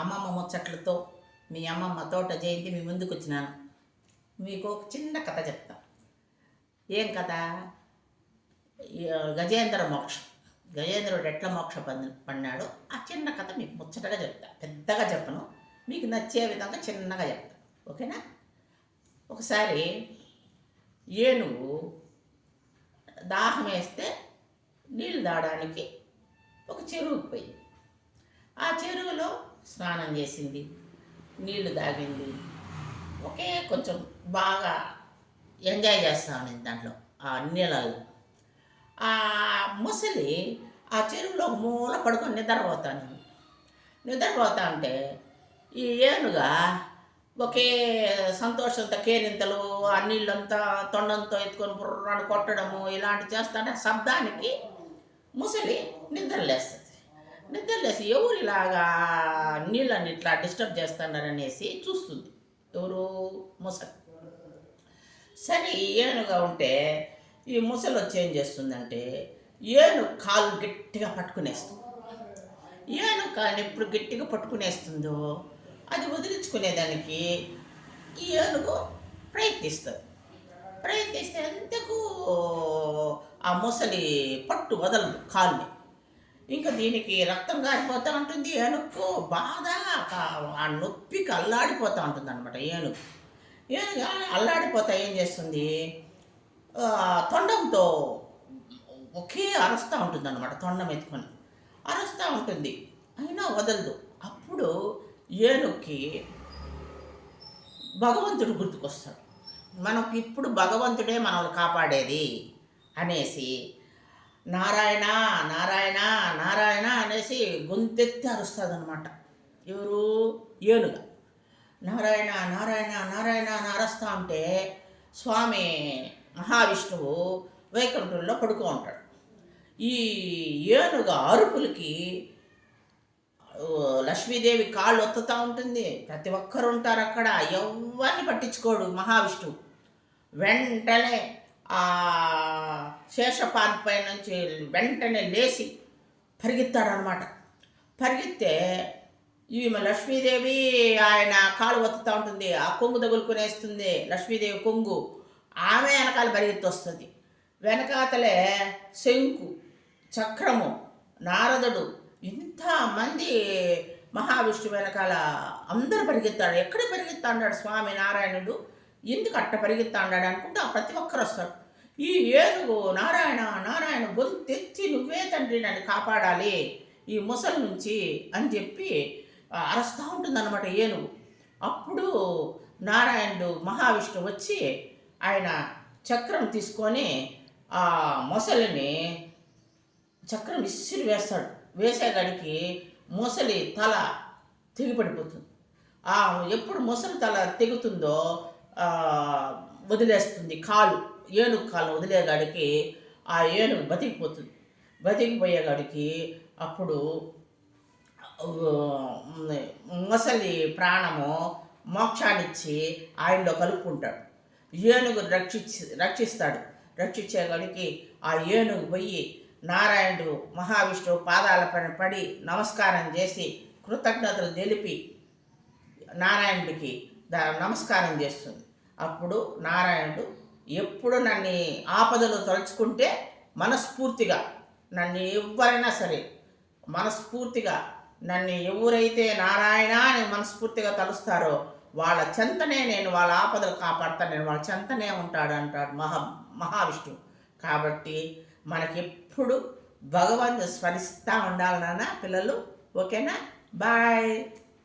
అమ్మమ్మ ముచ్చట్లతో మీ అమ్మమ్మ తోట జయంతి మీ ముందుకు వచ్చినాను. మీకు ఒక చిన్న కథ చెప్తా. ఏం కథ? గజేంద్ర మోక్షం. గజేంద్రుడు ఎట్లా మోక్ష పడినాడో ఆ చిన్న కథ మీకు ముచ్చటగా చెప్తా. పెద్దగా చెప్పను, మీకు నచ్చే విధంగా చిన్నగా చెప్తా. ఓకేనా? ఒకసారి ఏనుగు దాహం వేస్తే నీళ్ళు తాగడానికి ఒక చెరువుకు పోయింది. ఆ చెరువులో స్నానం చేసింది, నీళ్లు తాగింది, కొంచెం బాగా ఎంజాయ్ చేస్తా ఉన్నింది దాంట్లో ఆ నీళ్ళల్లో. ఆ ముసలి ఆ చెరువులో ఒక మూల పడుకొని నిద్రపోతా ఉంటే ఈ ఏనుగా ఒకే సంతోషంతో కేరింతలు, ఆ నీళ్ళంతా తొండంతో ఎత్తుకొని బుర్రాన్ని కొట్టడము ఇలాంటి చేస్తాంటే శబ్దానికి ముసలి నిద్రలేసి ఎవరు ఇలాగా నీళ్ళని ఇట్లా డిస్టర్బ్ చేస్తున్నారనేసి చూస్తుంది. ఎవరు? ముసలి. సరే ఏనుగా ఉంటే ఈ ముసలి వచ్చి ఏం చేస్తుందంటే ఏనుగు కాలు గట్టిగా పట్టుకునేస్తుంది. ఏనుగు కాలు ఎప్పుడు గట్టిగా పట్టుకునేస్తుందో అది వదిలించుకునేదానికి ఈ ఏనుగు ప్రయత్నిస్తే అంతకు ఆ ముసలి పట్టు వదలదు కాలుని. ఇంకా దీనికి రక్తం గారిపోతూ ఉంటుంది. ఏనుగు బాధ ఆ నొప్పికి అల్లాడిపోతూ ఉంటుంది అనమాట. ఏనుగు అల్లాడిపోతా ఏం చేస్తుంది, తొండంతో అరుస్తూ ఉంటుంది అనమాట. తొండం ఎత్తుకొని అరుస్తూ ఉంటుంది, అయినా వదలదు. అప్పుడు ఏనుగుకి భగవంతుడు గుర్తుకొస్తాడు. మనకి ఇప్పుడు భగవంతుడే మనల్ని కాపాడేది అనేసి నారాయణ నారాయణ నారాయణ అనేసి గొంతెత్తి అరుస్తుంది అనమాట. ఎవరు? ఏనుగ. నారాయణ నారాయణ నారాయణ అని అరుస్తూ ఉంటే స్వామి మహావిష్ణువు వైకుంఠంలో పడుకో ఉంటాడు. ఈ ఏనుగ అరుపులకి లక్ష్మీదేవి కాళ్ళు ఒత్తుతూ ఉంటుంది. ప్రతి ఒక్కరు ఉంటారు అక్కడ, ఎవరిని పట్టించుకోడు మహావిష్ణువు. వెంటనే ఆ శేషపాన్పై నుంచి వెంటనే లేచి పరిగెత్తాడనమాట. పరిగెత్తే ఈమె లక్ష్మీదేవి ఆయన కాలు ఒత్తుతూ ఉంటుంది. ఆ కొంగు తగులుకునేస్తుంది లక్ష్మీదేవి కొంగు. ఆమె వెనకాల పరిగెత్తి వస్తుంది. వెనకాతలే శంకు, చక్రము, నారదుడు, ఇంతమంది మహావిష్ణు వెనకాల అందరూ పరిగెత్తాడు. ఎక్కడ పరిగెత్తాడు స్వామి నారాయణుడు, ఎందుకు అట్ట పరిగెత్తాడు అనుకుంటే ప్రతి ఒక్కరు వస్తారు. ఈ ఏనుగు నారాయణ నారాయణ గొంతెత్తి నువ్వే తండ్రి నన్ను కాపాడాలి ఈ ముసలి నుంచి అని చెప్పి అరుస్తూ ఉంటుంది అన్నమాట ఏనుగు. అప్పుడు నారాయణుడు మహావిష్ణు వచ్చి ఆయన చక్రం తీసుకొని ఆ ముసలిని చక్రం విసిరి వేస్తాడు. వేసేగడికి ముసలి తల తెగిపడిపోతుంది. ఎప్పుడు ముసలి తల తెగుతుందో వదిలేస్తుంది కాలు, ఏనుగు కాలు వదిలేగాడికి ఆ ఏనుగు బతికిపోతుంది. బతికిపోయేగాడికి అప్పుడు ముసలి ప్రాణము మోక్షాన్నిచ్చి ఆయనలో కలుపుకుంటాడు. ఏనుగు రక్షిస్తాడు. రక్షించేగాడికి ఆ ఏనుగు పోయి నారాయణుడు మహావిష్ణువు పాదాల పైన పడి నమస్కారం చేసి కృతజ్ఞతలు తెలిపి నారాయణుడికి నమస్కారం చేస్తుంది. అప్పుడు నారాయణుడు ఎప్పుడు నన్ను ఆపదలు తలుచుకుంటే మనస్ఫూర్తిగా నన్ను ఎవరైనా సరే మనస్ఫూర్తిగా నన్ను ఎవరైతే నారాయణ అని మనస్ఫూర్తిగా తలుస్తారో వాళ్ళ చెంతనే నేను వాళ్ళ ఆపదలు కాపాడుతాను, నేను వాళ్ళ చెంతనే ఉంటాడు అంటాడు మహావిష్ణువు. కాబట్టి మనకెప్పుడు భగవంతుడు స్మరిస్తూ ఉండాలి నాన్న పిల్లలు. ఓకేనా? బాయ్.